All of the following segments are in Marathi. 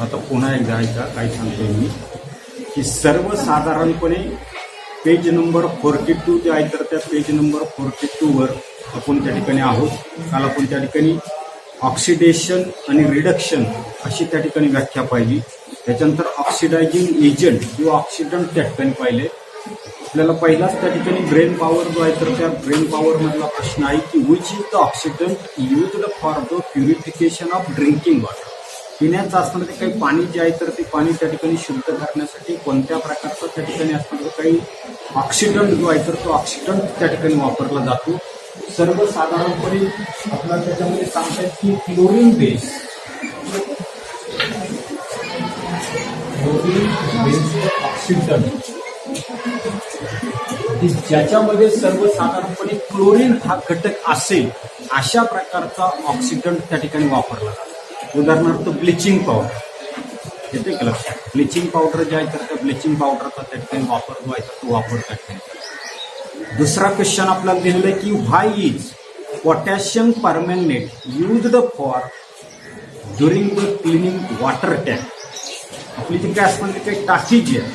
आता पुन्हा एकदा ऐका काय सांगतोय मी की सर्वसाधारणपणे पेज नंबर 42 जे आहे तर त्या पेज नंबर 42 वर आपण त्या ठिकाणी आहोत. काल आपण त्या ठिकाणी ऑक्सिडेशन आणि रिडक्शन अशी त्या ठिकाणी व्याख्या पाहिली. त्याच्यानंतर ऑक्सिडायझिंग एजंट किंवा ऑक्सिडंट त्या ठिकाणी पाहिले. आपल्याला पहिलाच त्या ठिकाणी ब्रेन पॉवर जो आहे तर त्या ब्रेन पॉवर मधला प्रश्न आहे की which is the oxidant used for the purification of drinking water. पिण्याचं असणारं ते काही पाणी जे आहे तर ते पाणी त्या ठिकाणी शुद्ध करण्यासाठी कोणत्या प्रकारचं त्या ठिकाणी असणारं काही ऑक्सिडंट जो आहे तर तो ऑक्सिडंट त्या ठिकाणी वापरला जातो. सर्वसाधारणपणे आपल्याला त्याच्यामध्ये सांगतात की क्लोरीन बेस ऑक्सिडंट ज्याच्यामध्ये सर्वसाधारणपणे क्लोरीन हा घटक असेल अशा प्रकारचा ऑक्सिडंट त्या ठिकाणी वापरला जातो. उदाहरणार्थ ब्लिचिंग पावडर येते का लक्षात. ब्लिचिंग पावडर जे आहे तर त्या ब्लिचिंग पावडरचा त्या ठिकाणी वापर जो आहे तो वापर त्या ठिकाणी. दुसरा क्वेश्चन आपल्याला दिलेला आहे की why is potassium permanganate used for during the cleaning water tank. आपली जी काय असणार ती काही टाकी जी आहे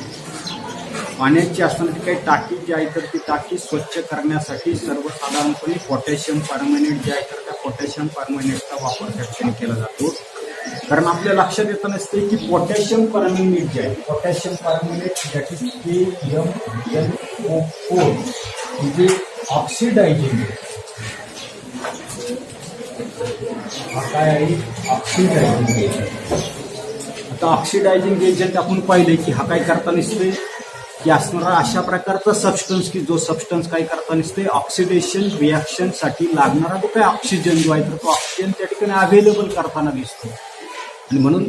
पाण्याची असणार ती काही टाकी जी आहे तर ती टाकी स्वच्छ करण्यासाठी सर्वसाधारणपणे पोटॅशियम परमॅंगनेट जे आहे तर त्या पोटॅशियम परमॅंगनेटचा वापर त्या ठिकाणी केला जातो. कारण आपल्या लक्षात येत नसते की पोटॅशियम परमॅंगनेट जे आहे पोटॅशियम परमॅंगनेट दॅट इज KMnO4 म्हणजे ऑक्सिडायझिंग हा काय आहे ऑक्सिडायझिंग एजंट. आता ऑक्सिडायझिंग एजंट आपण पाहिले की हा काय करता नसते की असणारा अशा प्रकारचा सबस्टन्स की जो सबस्टन्स काय करता नसते ऑक्सिडेशन रिॲक्शनसाठी लागणारा जो काय ऑक्सिजन जो आहे तर तो ऑक्सिजन त्या ठिकाणी अवेलेबल करताना दिसतो. आणि म्हणून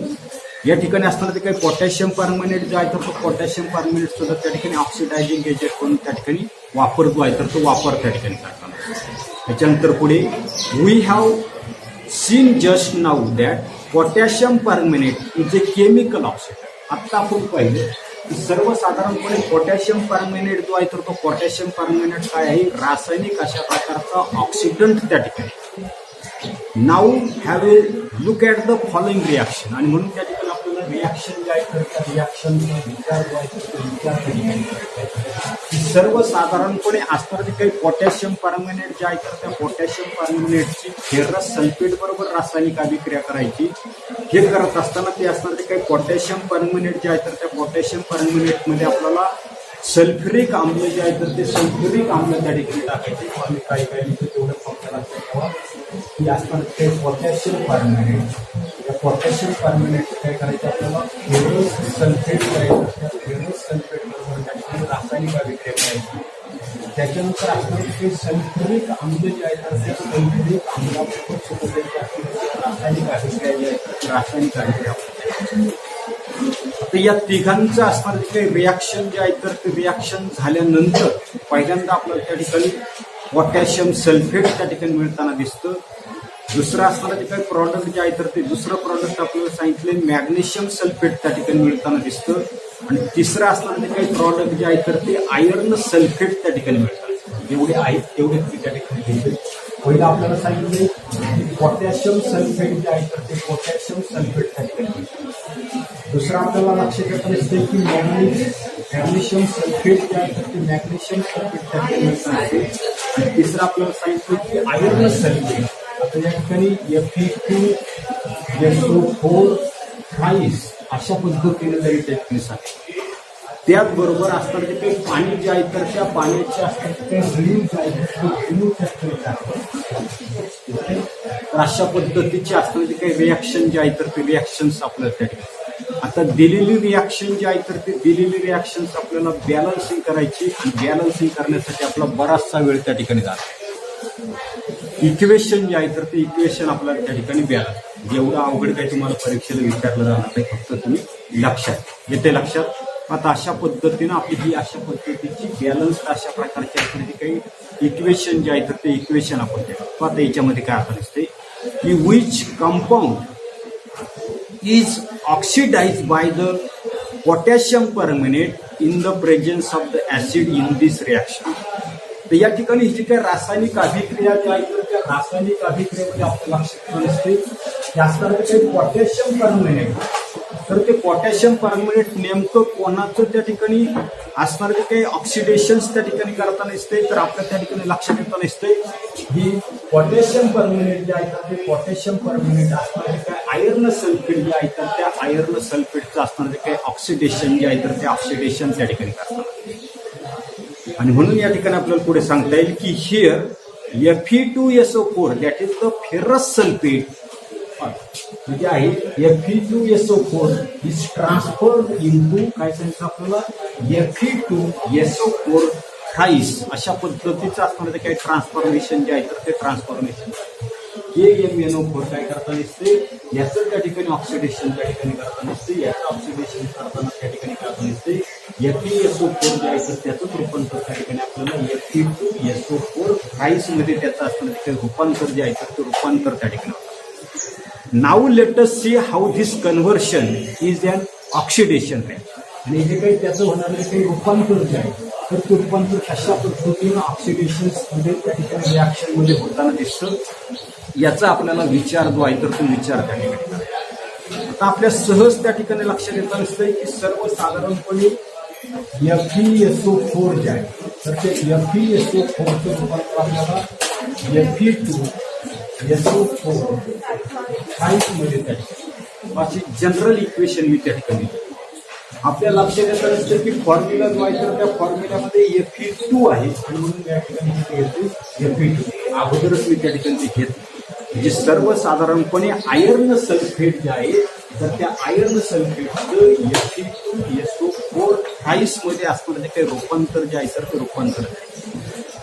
या ठिकाणी असणारा ते काही पोटॅशियम परमॅंगनेट जो आहे तर तो पोटॅशियम परमॅंगनेट सुद्धा त्या ठिकाणी ऑक्सिडायझिंग एजंट म्हणून त्या ठिकाणी वापर जो आहे तर तो वापर त्या ठिकाणी करताना. त्याच्यानंतर पुढे we have seen just now that potassium permanganate is a chemical oxidant. आत्ता आपण पाहिलं की सर्वसाधारणपणे पोटॅशियम परमॅंगनेट जो आहे तर तो पोटॅशियम परमॅंगनेट काय आहे रासायनिक अशा प्रकारचा ऑक्सिडंट त्या ठिकाणी. Now have a look at the following reaction. आणि म्हणून त्या ठिकाणी आपल्याला रिॲक्शन जे आहे तर त्या रिॲक्शनचा विचार जो आहे तो विचार त्या ठिकाणी की सर्वसाधारणपणे असणारे काही पोटॅशियम परमॅंगनेट जे आहे तर त्या पोटॅशियम परमॅंगनेटची फेरस सल्फेट बरोबर रासायनिक अभिक्रिया करायची. हे करत असताना ते असणारे काही पोटॅशियम परमॅंगनेट जे आहे तर त्या पोटॅशियम परमॅंगनेटमध्ये आपल्याला सल्फ्युरिक आम्ल जे आहे तर ते सल्फ्युरिक आम्ल त्या ठिकाणी टाकायचे. आम्ही काही तेवढं फक्त लक्षात ठेवा की असणार ते पोटॅशियम परमॅंगनेट या पोटॅशियम परमॅंगनेट काय करायचं आपल्याला फेरस सल्फेट करायचं. त्या फेरस सल्फेट बरोबर त्या ठिकाणी रासायनिक अभिक्रिया करायची. त्याच्यानंतर असणारे ते सल्फ्युरिक आम्ल जे आहे तर त्या सल्फ्युरिक आम्लाबरोबर रासायनिक अभिक्रिया जे आहे रासायनिक अभिक्रिया. आता या तिघांचं असणारे काही रिॲक्शन जे आहे तर ते रिॲक्शन झाल्यानंतर पहिल्यांदा आपल्याला त्या ठिकाणी पोटॅशियम सल्फेट त्या ठिकाणी मिळताना दिसतं. दुसरं असणारं जे काही प्रॉडक्ट जे आहे तर ते दुसरं प्रॉडक्ट आपल्याला सांगितले मॅग्नेशियम सल्फेट त्या ठिकाणी मिळताना दिसतं. आणि तिसरं असणारं जे काही प्रॉडक्ट जे आहे तर ते आयर्न सल्फेट त्या ठिकाणी मिळतात. जेवढे आहेत तेवढे मी त्या ठिकाणी घेतले. पहिलं आपल्याला सांगितले पोटॅशियम सल्फेट जे आहे तर ते पोटॅशियम सल्फेट त्या ठिकाणी मिळतात. दुसरं आपल्याला लक्षात येत असते की मॅग्नेशियम सल्फेट जे आहे तर ते मॅग्नेशियम सल्फेट त्या ठिकाणी मिळतात. आणि तिसरं आपल्याला सांगितलं की आयर्न सल्फेट. आता या ठिकाणी Fe2SO4 अशा पद्धतीने जरी त्या ठिकाणी सांगितलं. त्याचबरोबर असणारे जे काही पाणी जे आहे तर त्या पाण्याचे असणारे काही रिलीज जे आहे तर अशा पद्धतीचे असणारे जे काही रिॲक्शन जे आहे तर ते रिॲक्शन्स आपल्याला त्या ठिकाणी. आता दिलेली रिॲक्शन जी आहे तर ते दिलेली रिॲक्शन्स आपल्याला बॅलन्सिंग करायची. आणि बॅलन्सिंग करण्यासाठी आपला बराचसा वेळ त्या ठिकाणी जातो. इक्वेशन जे आहे तर ते इक्वेशन आपल्याला त्या ठिकाणी बॅलन्स. जेवढं अवघड काही तुम्हाला परीक्षेला विचारलं जाणार नाही फक्त तुम्ही लक्षात येते लक्षात. आता अशा पद्धतीनं आपली ही अशा पद्धतीची बॅलन्स अशा प्रकारची असणारी काही इक्वेशन जे आहे तर ते इक्वेशन आपण देतो. आता याच्यामध्ये काय आपण असते की which compound is oxidised by the potassium permanganate in the presence of the acid in this reaction. तर या ठिकाणी जी काही रासायनिक अभिक्रिया जी आहे तर त्या रासायनिक अभिक्रियेमध्ये आपल्या लक्षात असते की असणारे काही पोटॅशियम परमॅंगनेट तर ते पोटॅशियम परमॅनेट नेमकं कोणाचं त्या ठिकाणी असणार जे काही ऑक्सिडेशन्स त्या ठिकाणी करता नसते, तर आपल्या त्या ठिकाणी लक्षात येता नसते ही पोटॅशियम परमॅनेट जे आहे तर ते पोटॅशियम परमॅनेट असणार जे काय आयर्न सल्फेट जे आहे तर त्या आयर्न सल्फेटचं असणार जे काही ऑक्सिडेशन जे आहे तर ते ऑक्सिडेशन त्या ठिकाणी करतात. आणि म्हणून या ठिकाणी आपल्याला पुढे सांगता येईल की here Fe2SO4 that is the ferrous sulphate म्हणजे आहे Fe2SO4 इज ट्रान्सफर्ड इंटू काय सांगितलं आपल्याला Fe2SO4 थ्राईस अशा पद्धतीचं असणार काही ट्रान्सफॉर्मेशन जे आहे तर ते ट्रान्सफॉर्मेशन KMnO4 काय करताना दिसते याचं त्या ठिकाणी ऑक्सिडेशन त्या ठिकाणी करताना दिसते, याचं ऑक्सिडेशन करताना त्या ठिकाणी करताना दिसते FeSO4 जे आहे तर त्याचं रूपांतर त्या ठिकाणी आपल्याला Fe2SO4 थ्राईस मध्ये त्याचं असणार रूपांतर जे आहे तर ते रूपांतर त्या ठिकाणी होतं. Now let us see how this conversion is an oxidation rate. आणि जे काही त्याचं होणारं काही रूपांतर जे आहे तर ते रूपांतर कशा पद्धतीनं ऑक्सिडेशन मध्ये त्या ठिकाणी रिॲक्शन मध्ये होताना दिसतं याचा आपल्याला विचार जो आहे तर तो विचार त्या ठिकाणी करायचा. आता आपल्या सहज त्या ठिकाणी लक्षात येताना दिसतंय की सर्वसाधारणपणे FeSO4 जे आहे तर ते FeSO4चं रूपांतर आपल्याला Fe2SO4 थ्राईस मध्ये त्या ठिकाणी अशी जनरल इक्वेशन मी त्या ठिकाणी आपल्या लक्षात येतं असतं की फॉर्म्युला जो आहे तर त्या फॉर्म्युल्यामध्ये Fe2 आहे आणि म्हणून या ठिकाणी घेते Fe2 अगोदरच मी त्या ठिकाणी ते घेत म्हणजे सर्वसाधारणपणे आयर्न सल्फेट जे आहे तर त्या आयर्न सल्फेटचं Fe2SO4 थ्राईस मध्ये असणारं जे काही रूपांतर जे आहे तर ते रूपांतर आहे.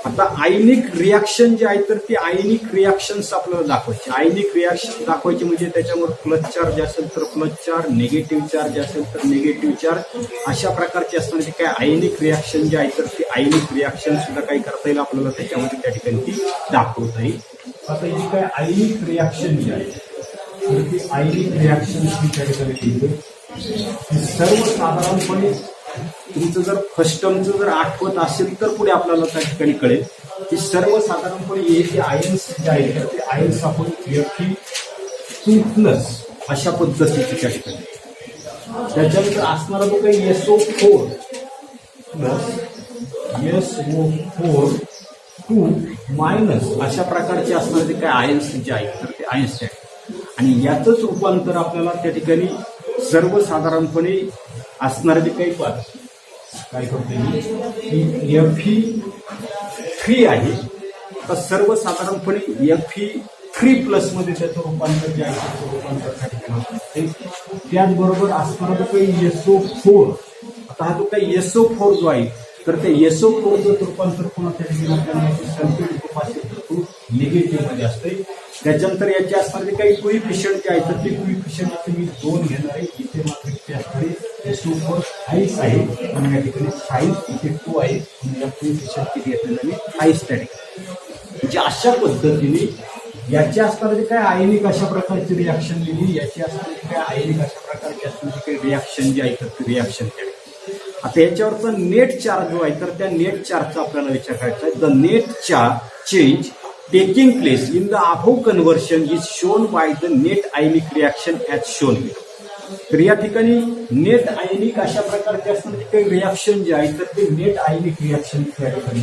आता आयनिक रिॲक्शन जे आहे तर ती आयनिक रिॲक्शन्स आपल्याला दाखवायची. आयनिक रिॲक्शन दाखवायची म्हणजे त्याच्यावर प्लस चार्ज असेल तर प्लस चार्ज, निगेटिव्ह चार्ज असेल तर निगेटिव्ह चार्ज अशा प्रकारचे असणारे काय आयनिक रिॲक्शन जे आहे तर ती आयनिक रिॲक्शन सुद्धा काही करता येईल आपल्याला त्याच्यामध्ये त्या ठिकाणी ती दाखवता येईल. आता ही काय आयनिक रिॲक्शन जी आहे तर ती आयनिक रिॲक्शन त्या ठिकाणी सर्वसाधारणपणे तुमचं जर फर्स्ट टर्मचं जर आठवत असेल तर पुढे आपल्याला त्या ठिकाणी कळेल की सर्वसाधारणपणे हे जे आयन्स जे आहे तर ते आयन्स आपण Fe2+ अशा पद्धतीचे त्या ठिकाणी त्याच्यानंतर असणारा जो काही SO4 SO4 2- अशा प्रकारचे असणारे जे काही आयन्स जे आहेत तर ते आयन्स आहेत आणि याचंच रूपांतर आपल्याला त्या ठिकाणी सर्वसाधारणपणे असणारे जे काही काय करतो Fe3 आहे तर सर्वसाधारणपणे Fe3+ मध्ये त्याचं रूपांतर जे आहे त्याचं रूपांतर त्या ठिकाणी होतं. त्याचबरोबर असणारा जो काही SO4 आता हा जो काही SO4 जो आहे तर ते SO4चं रूपांतर पुन्हा त्या ठिकाणी सल्फेट ग्रुप असेल तर तो निगेटिव्ह मध्ये असते. त्याच्यानंतर याचे असणारे काही कोइफिशियंट जे आहे तर ते कोइफिशियंट मी 2 घेणार आहे. इथे मात्र इथे असणारे SO4 थ्राईस आहे आणि या ठिकाणी थ्राईस इथे 2 आहे आणि या कोइफिशियंट किती घेतलेलं मी थ्राईस त्या ठिकाणी म्हणजे अशा पद्धतीने याचे असणारे काय आयनिक अशा प्रकारची रिॲक्शन दिली, याची असणारी काय आयनिक अशा प्रकारची असणारी काही रिॲक्शन जे आहे तर ते रिॲक्शन त्या आता याच्यावरचा नेट चार्ज जो आहे तर त्या नेट चार्जचा आपल्याला विचार करायचा आहे. The net charge change taking place in the above conversion is shown by the net ionic reaction as shown. तर या ठिकाणी नेट आयनिक अशा प्रकारचे असणारे काही रिॲक्शन जे आहे तर ते नेट आयनिक रिॲक्शन त्या ठिकाणी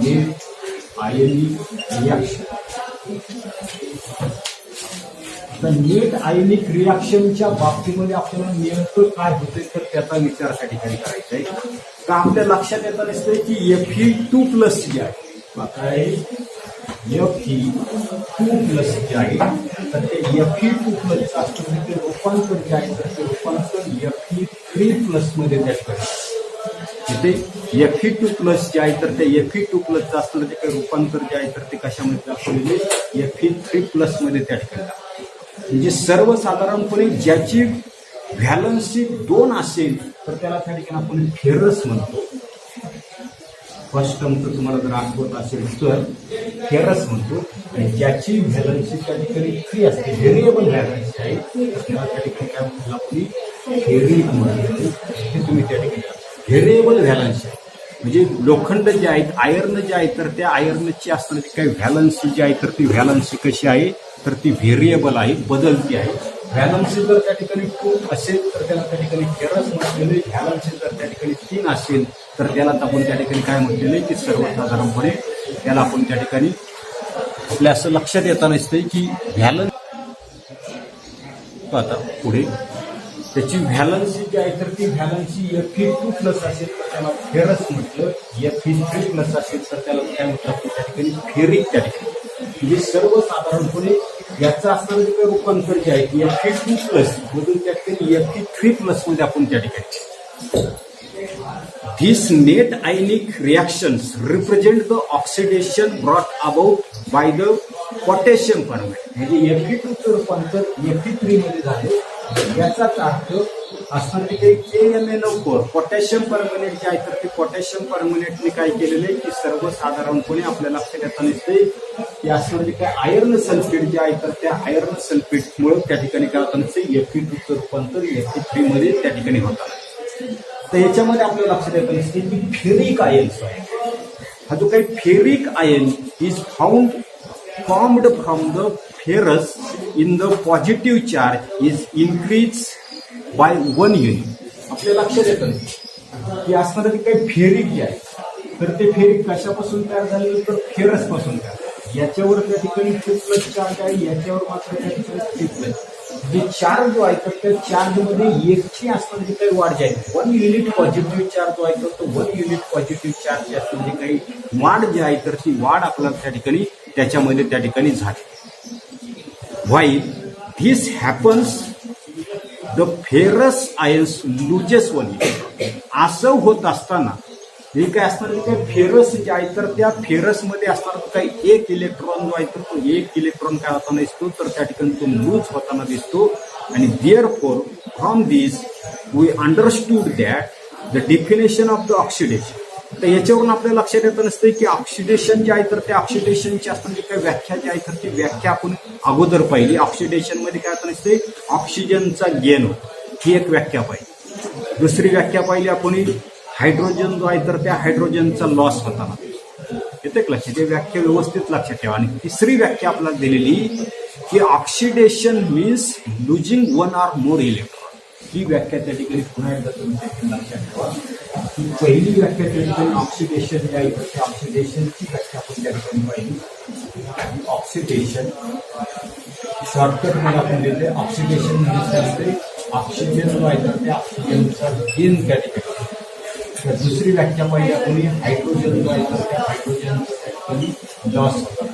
नेट आयनिक रिॲक्शन. तर नेट आयनिक रिॲक्शनच्या बाबतीमध्ये आपल्याला नेमकं काय होते तर त्याचा विचार त्या ठिकाणी करायचा आहे. का आपल्या लक्षात येतं नसतं की Fe2+ जे आहे काय Fe2+ जे आहे तर ते Fe2+ असतं ते रूपांतर जे आहे तर ते रूपांतर Fe3+ मध्ये त्या ठिकाणी इथे Fe2+ जे आहे तर ते Fe2+ असतं ते काही रूपांतर जे आहे तर ते कशामध्ये दाखवलेले Fe3+ मध्ये त्या ठिकाणी म्हणजे सर्वसाधारणपणे ज्याची व्हॅलन्सी 2 असेल तर त्याला त्या ठिकाणी आपण फेरस म्हणतो. फर्स्ट टर्मचं तुम्हाला जर आठवत असेल तर फेरस म्हणतो आणि ज्याची व्हॅलन्सी त्या ठिकाणी 3 असते व्हेरिएबल व्हॅलन्सी आहे तर त्याला त्या ठिकाणी काय म्हणतो आपण फेरिक म्हणतो. हे तुम्ही त्या ठिकाणी व्हेरिएबल व्हॅलन्सी आहे म्हणजे लोखंड जे आहेत आयर्न जे आहे तर त्या आयर्नची असणारी काही व्हॅलन्सी जी आहे तर ती व्हॅलन्सी कशी आहे तर ती व्हेरिएबल आहे बदलती आहे. व्हॅलन्सी जर त्या ठिकाणी 2 असेल तर त्याला त्या ठिकाणी फेरस म्हटलेले, व्हॅलन्सी जर त्या ठिकाणी 3 असेल तर त्याला आपण त्या ठिकाणी काय म्हटलेले की सर्वसाधारणपणे त्याला आपण त्या ठिकाणी आपल्या असं लक्षात येताना दिसतंय की व्हॅलन्स आता पुढे त्याची व्हॅलन्सी जी आहे तर ती व्हॅलन्सी Fe2 प्लस असेल तर त्याला फेरस म्हटलं, Fe3 प्लस असेल तर त्याला काय म्हटलं आपण त्या ठिकाणी फेरिक त्या ठिकाणी. म्हणजे सर्वसाधारणपणे याचं असणारं जे काही रूपांतर जे आहे की Fe2 प्लस मधून त्या ठिकाणी Fe3 प्लस मध्ये आपण त्या ठिकाणी These net ionic reactions represent the oxidation brought about by the potassium permanganate. म्हणजे Fe2 चं रूपांतर Fe3 मध्ये झाले. याचाच अर्थ असणार की KMnO4 पोटॅशियम परमनेट जे आहे तर ते पोटॅशियम परमनेटने काय केलेले की सर्वसाधारणपणे आपल्या लक्षात येताना दिसते की असणार जे काय आयर्न सल्फेट जे आहे तर त्या आयर्न सल्फेटमुळे त्या ठिकाणी काय होताना दिसते Fe2 चं रूपांतर Fe3 मध्ये त्या ठिकाणी होताना. तर याच्यामध्ये आपल्याला लक्षात येताना दिसते की फेरिक आयन्स आहे. हा जो काही ferric ion is formed from the ferrous in the positive charge is increased by 1 unit. आपल्या लक्षात येतं की असणारं जे काही फेरिक जे आहे तर ते फेरिक कशापासून तयार झालेलं तर फेरस पासून तयार. याच्यावर त्या ठिकाणी 2 प्लस चार्ज आहे, याच्यावर मात्र त्या ठिकाणी 3 प्लस. जे चार्ज जो आहे तर त्या चार्ज मध्ये एकची असणारी जी काही वाढ जी आहे 1 युनिट पॉझिटिव्ह चार्ज जो आहे तर तो 1 युनिट पॉझिटिव्ह चार्ज असणारी काही वाढ जी आहे तर ती वाढ आपल्याला त्या ठिकाणी त्याच्यामध्ये त्या ठिकाणी झाली. While this happens, the ferrous ions loses 1 electron. असं होत असताना हे काय असणार की काय फेरस जे आहे तर त्या फेरस मध्ये असणार काही 1 इलेक्ट्रॉन जो आहे तर तो 1 इलेक्ट्रॉन काय होताना दिसतो तर त्या ठिकाणी तो लूज होताना दिसतो. आणि therefore from this we understood that the definition of the oxidation. तर याच्यावरून आपल्याला लक्षात येत नसते की ऑक्सिडेशन जे आहे तर त्या ऑक्सिडेशनची असणारी काही व्याख्या जी आहे तर ती व्याख्या आपण अगोदर पाहिली. ऑक्सिडेशन मध्ये काय होत नसते ऑक्सिजनचा गेन होतो ही एक व्याख्या पाहिली. दुसरी व्याख्या पाहिली आपण हायड्रोजन जो आहे तर त्या हायड्रोजनचा लॉस होताना येते लक्षात. व्याख्या व्यवस्थित लक्षात ठेवा. आणि तिसरी व्याख्या आपल्याला दिलेली की oxidation means losing 1 or more electron. ही व्याख्या त्या ठिकाणी पुन्हा एकदा तुम्ही लक्षात ठेवा. ही पहिली व्याख्या त्या ठिकाणी ऑक्सिडेशन जे आहे त्या ऑक्सिडेशनची व्याख्या आपण त्या ठिकाणी पाहिली. ऑक्सिडेशन शॉर्टकट मध्ये आपण देते ऑक्सिडेशन म्हणजे ऑक्सिजन जो आहे तर त्या ऑक्सिजनचा गेन त्या ठिकाणी. तर दुसरी व्याख्या पाहिली आपण हायड्रोजन जो आहे तर त्या हायड्रोजन लॉस होतात.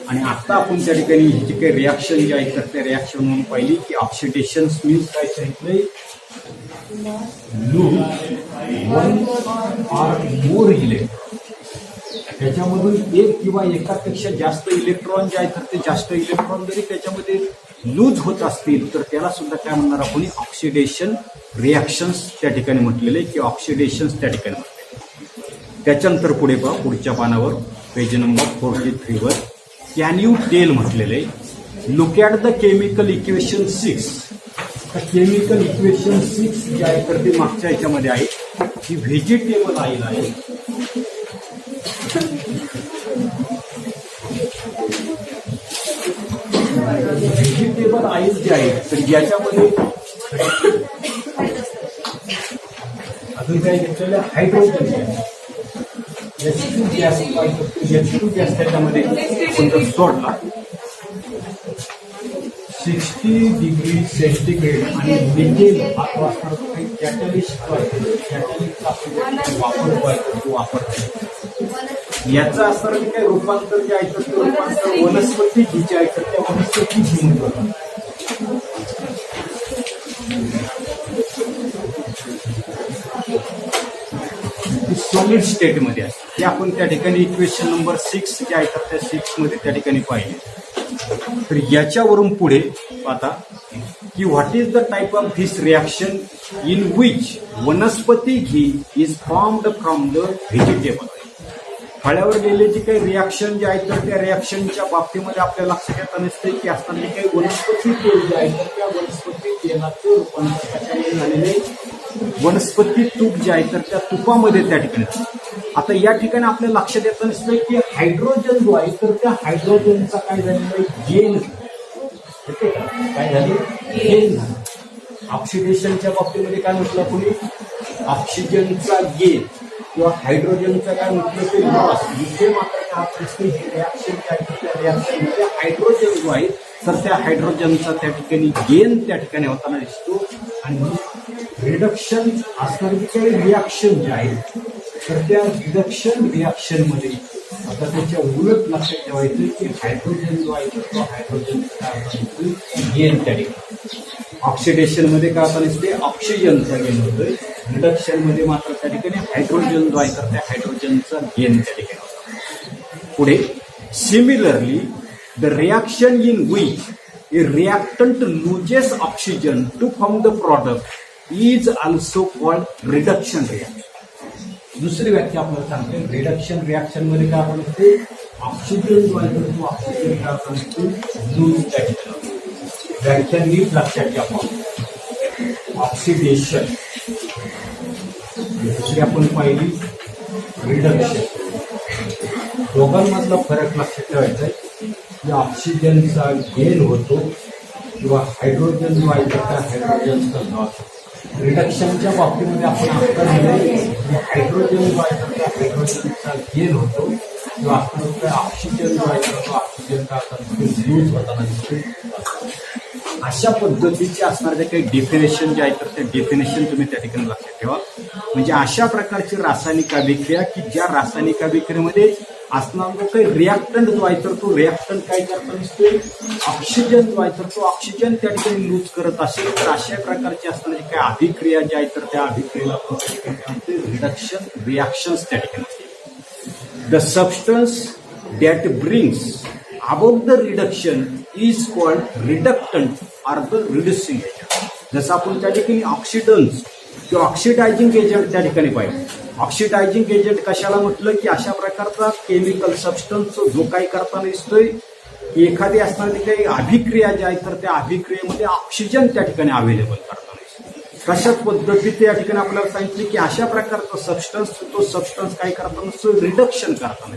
आणि आता आपण त्या ठिकाणी ही जी काही रिॲक्शन जी आहे तर त्या रिॲक्शन म्हणून पाहिली की ऑक्सिडेशन मीन्स काय सांगितलंय लूज 1 or more इलेक्ट्रॉन. त्याच्यामधून एक किंवा एकापेक्षा जास्त इलेक्ट्रॉन जे आहे तर ते जास्त इलेक्ट्रॉन जरी त्याच्यामध्ये लूज होत असतील तर त्याला सुद्धा काय म्हणणार आपण ऑक्सिडेशन रिॲक्शन्स त्या ठिकाणी म्हटलेले की ऑक्सिडेशन्स त्या ठिकाणी म्हटले. त्याच्यानंतर पुढे पहा पुढच्या पानावर पेज नंबर 43 वर कॅन यू टेल म्हटलेले look at the chemical equation 6. Chemical equation 6 जे आहे तर ते मागच्या याच्यामध्ये आहे की व्हेजिटेबल ऑइल आहे. व्हेजिटेबल ऑइल जे आहे तर याच्यामध्ये अजून काही घेतलेलं hydrogen H2 gas H2 gas त्याच्यामध्ये कोणतं सोडला 60 डिग्री सेंटीग्रेड आणि निकेल हा तो असणार काही कॅटलिस्ट वापरतो. याचा असणार की काही रूपांतर जे आहे तर ते रूपांतर वनस्पती घी जे आहे तर त्या वनस्पती घी म्हणतो. सॉलिड स्टेटमध्ये आहे हे आपण त्या ठिकाणी इक्वेशन नंबर 6 जे आहे तर त्या 6 मध्ये त्या ठिकाणी पाहिले. तर याच्यावरून पुढे आता की what is the type of this reaction in which vanaspati ghee is formed from the vegetable. फळ्यावर गेले जे काही रिॲक्शन जे आहे तर त्या रिॲक्शनच्या बाबतीमध्ये आपल्याला लक्षात येत नसते की असताना जे काही वनस्पती तेल जे आहे तर त्या वनस्पती तेलाचं रूपांतर कशामध्ये झालेले वनस्पती तूप जे आहे तर त्या तुपामध्ये त्या ठिकाणी. आता या ठिकाणी आपल्या लक्षात येत नसतं की हायड्रोजन जो आहे तर त्या हायड्रोजनचा काय झालेला गेन काय झाले गेन झाला. ऑक्सिडेशनच्या बाबतीमध्ये काय म्हटलं कोणी, ऑक्सिजनचा गेन किंवा हायड्रोजनचा काय म्हटलं ते लॉस. इथे मात्र काय आपण हे रिॲक्शन काय त्या रिॲक्शनमध्ये हायड्रोजन जो आहे तर त्या हायड्रोजनचा त्या ठिकाणी गेन त्या ठिकाणी होताना दिसतो. आणि रिडक्शन असणारी जी काही रिॲक्शन जे आहे तर त्या रिडक्शन रिॲक्शनमध्ये आता त्याच्या उलट लक्षात ठेवायचं की हायड्रोजन जो आहे तर तो हायड्रोजनचा गेन त्या ठिकाणी. ऑक्सिडेशनमध्ये काय होता दिसते, ऑक्सिजनचा गेन होतोय. रिडक्शनमध्ये मात्र त्या ठिकाणी हायड्रोजन जो आहे तर त्या हायड्रोजनचा गेन त्या ठिकाणी होता. पुढे similarly the reaction in which A reactant loses oxygen two form the product is also called reduction reaction. दुसरी व्याख्या आपल्याला सांगते, रिडक्शन रिॲक्शन मध्ये काय आपण म्हणते, ऑक्सिजन जो आहे तो ऑक्सिजन काय आपण लूज त्या ठिकाणी. व्याख्या नीट लक्षात घ्या. ऑक्सिडेशन दुसरी आपण पाहिली, रिडक्शन. दोघांमधला फरक लक्षात ठेवायचा आहे की ऑक्सिजनचा गेन होतो किंवा हायड्रोजन जो आहे तर हायड्रोजनचा लॉस. रिडक्शनच्या बाबतीमध्ये आपण आता हायड्रोजन जो आहे तर त्या हायड्रोजनचा गेन होतो किंवा ऑक्सिजन जो आहे तर तो ऑक्सिजन का लूज होताना दिसतो. अशा पद्धतीचे असणारे काही डेफिनेशन जे आहे तर ते डेफिनेशन तुम्ही त्या ठिकाणी लक्षात ठेवा. म्हणजे अशा प्रकारची रासायनिक अभिक्रिया की ज्या रासायनिक अभिक्रियेमध्ये असणारा जो काही रिॲक्टंट जो आहे तर तो रिॲक्टंट काय करत दिसतोय, ऑक्सिजन जो आहे तर तो ऑक्सिजन त्या ठिकाणी लूज करत असेल तर अशा प्रकारची असणारी काही अभिक्रिया ज्या आहेत तर त्या अभिक्रियेला आपण त्या ठिकाणी रिडक्शन रिॲक्शन्स त्या ठिकाणी. The substance that brings about the reduction is called reductant or the reducing agent. जसं आपण त्या ठिकाणी ऑक्सिडन्स किंवा ऑक्सिडायझिंग एजंट त्या ठिकाणी पाहिजे. ऑक्सिडायझिंग एजंट कशाला म्हटलं की अशा प्रकारचा केमिकल सबस्टन्स जो काही करताना दिसतोय की एखादी असणारी काही अभिक्रिया जी आहे तर त्या अभिक्रियेमध्ये ऑक्सिजन त्या ठिकाणी अवेलेबल करताना दिसतो. कशाच पद्धतीत या ठिकाणी आपल्याला सांगितले की अशा प्रकारचा सबस्टन्स तो सबस्टन्स काय करताना दिसतो, रिडक्शन करताना.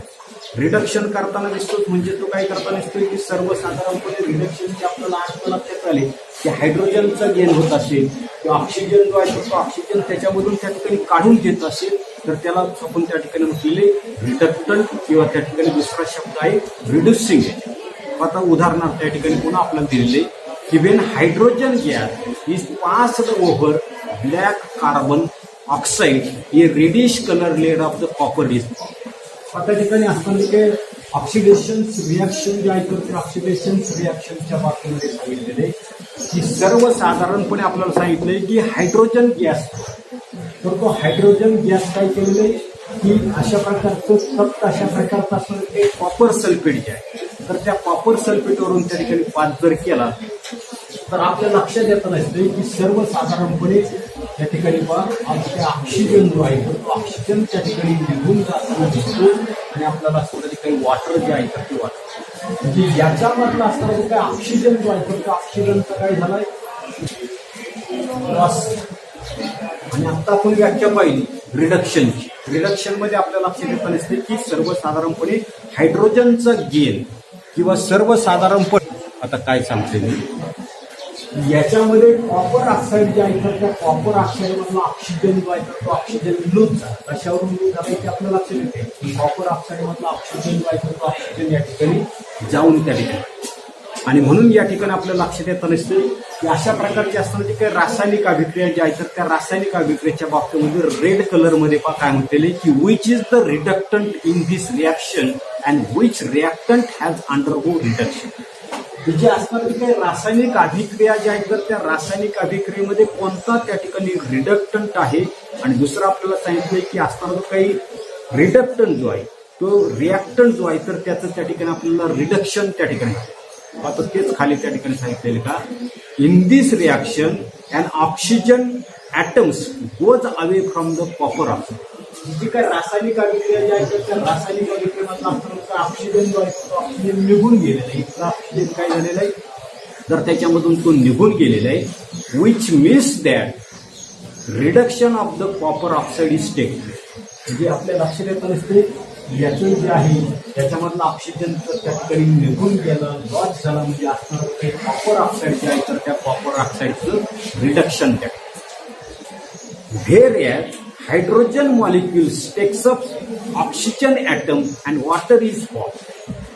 रिडक्शन करताना दिसतो म्हणजे तो काय करताना दिसतोय की सर्वसाधारणपणे रिडक्शनचे आपल्याला आज लक्षात आले की हायड्रोजनचा गेन होत असेल किंवा ऑक्सिजन जो आहे तो ऑक्सिजन त्याच्यामधून त्या ठिकाणी काढून घेत असेल तर त्याला आपण त्या ठिकाणी म्हटलेले रिडक्टंट किंवा त्या ठिकाणी दुसरा शब्द आहे रिड्युसिंग एजंट. आता उदाहरणार्थ त्या ठिकाणी पुन्हा आपल्याला दिलेले की when hydrogen gas is passed over black carbon oxide a reddish colour layer of the copper is. आता ठिकाणी असताना काही ऑक्सिडेशन रिॲक्शन जे आहे तर त्या ऑक्सिडेशन रिॲक्शनच्या बाबतीमध्ये सांगितलेले की सर्वसाधारणपणे आपल्याला सांगितलंय की हायड्रोजन गॅस तर तो हायड्रोजन गॅस काय केलेलं आहे की अशा प्रकारचं फक्त अशा प्रकारचं असणारं एक कॉपर सल्फेट जे आहे तर त्या कॉपर सल्फेटवरून त्या ठिकाणी पास जर केला तर आपल्या लक्षात येतं नसते की सर्वसाधारणपणे त्या ठिकाणी आपल्या ऑक्सिजन जो आहे तर तो ऑक्सिजन त्या ठिकाणी निघून जाताना दिसतो आणि आपल्याला असणारे काही वॉटर जे आहे तर ते वॉटर म्हणजे याच्यामधला असणारा जो काही ऑक्सिजन जो आहे तर त्या ऑक्सिजनचा काय झालाय लॉस. आणि आता आपण व्याख्या पाहिली रिडक्शनची. रिडक्शनमध्ये आपल्याला लक्षात येत नसते की सर्वसाधारणपणे हायड्रोजनचा गेन किंवा सर्वसाधारणपणे आता काय सांगते मी याच्यामध्ये कॉपर ऑक्साईड जे आहे तर त्या कॉपर ऑक्साईड मधला ऑक्सिजन जो आहे तर तो ऑक्सिजन लूज झाला. कशावरून लूज झाला की आपल्याला लक्षात येते की कॉपर ऑक्साईड मधला ऑक्सिजन जो आहे तर तो ऑक्सिजन या ठिकाणी जाऊन त्या ठिकाणी आणि म्हणून या ठिकाणी आपल्याला लक्षात येत नसते की अशा प्रकारची असताना जी काही रासायनिक अभिक्रिया जी आहे तर त्या रासायनिक अभिक्रियेच्या बाबतीमध्ये रेड कलरमध्ये काय म्हटलेले की which is the reductant in this reaction and which reactant has undergo reduction. जे असणारी काही रासायनिक अभिक्रिया ज्या आहेत तर त्या रासायनिक अभिक्रियेमध्ये कोणता त्या ठिकाणी रिडक्टंट आहे आणि दुसरं आपल्याला सांगितलंय की असणारा जो काही रिडक्टंट जो आहे तो रिॲक्टंट जो आहे तर त्याचं त्या ठिकाणी आपल्याला रिडक्शन त्या ठिकाणी आता तेच खाली त्या ठिकाणी सांगितलेलं का in this reaction and oxygen atoms goes away from the copper oxide. जी काही रासायनिक अभिक्रिया जी आहे तर त्या रासायनिक अभिक्रियेमधला असणारा ऑक्सिजन जो आहे तो ऑक्सिजन निघून गेलेला आहे. इतका ऑक्सिजन काय झालेला आहे तर त्याच्यामधून तो निघून गेलेला आहे which means that reduction of the copper oxide is take. म्हणजे आपल्या लक्षात येत नसते याचं जे आहे त्याच्यामधलं ऑक्सिजन तर त्या ठिकाणी निघून गेलं, लॉस झाला, म्हणजे असणारं काही कॉपर ऑक्साईड जे आहे तर त्या कॉपर ऑक्साईडचं रिडक्शन त्या whereas hydrogen molecules takes up oxygen atom and water is form.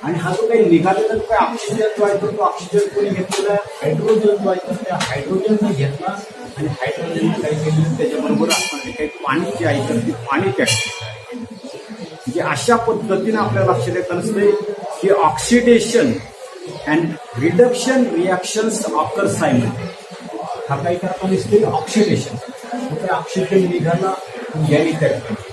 आणि हा जो काही निघालेला जो काही ऑक्सिजन जो आहे तो ऑक्सिजन कोणी घेतलेला आहे, हायड्रोजन जो आहे तर त्या हायड्रोजनने घेतला आणि हायड्रोजनने काय केलं त्याच्याबरोबर असणारे काही पाणी जे आहे तर ते पाणी त्या म्हणजे अशा पद्धतीने आपल्या लक्षात येत असते की oxidation and reduction reactions occur simultaneously. हा काय करता दिसते ऑक्सिडेशन, ते ऑक्सिजन निघाला याने त्या ठिकाणी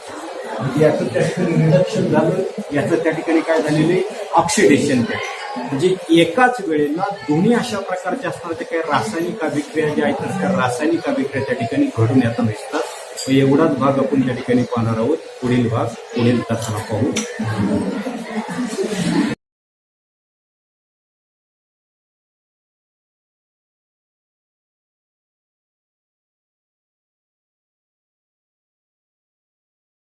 म्हणजे याचं त्या ठिकाणी रिडक्शन झालं, याचं त्या ठिकाणी काय झालेले ऑक्सिडेशन त्या म्हणजे एकाच वेळेला दोन्ही अशा प्रकारच्या असणाऱ्या काही रासायनिक अभिक्रिया ज्या आहेत तर त्या रासायनिक अभिक्रिया त्या ठिकाणी घडून येताना दिसतात. एवढाच भाग आपण त्या ठिकाणी पाहणार आहोत. पुढील भाग पुढील तासाला पाहू.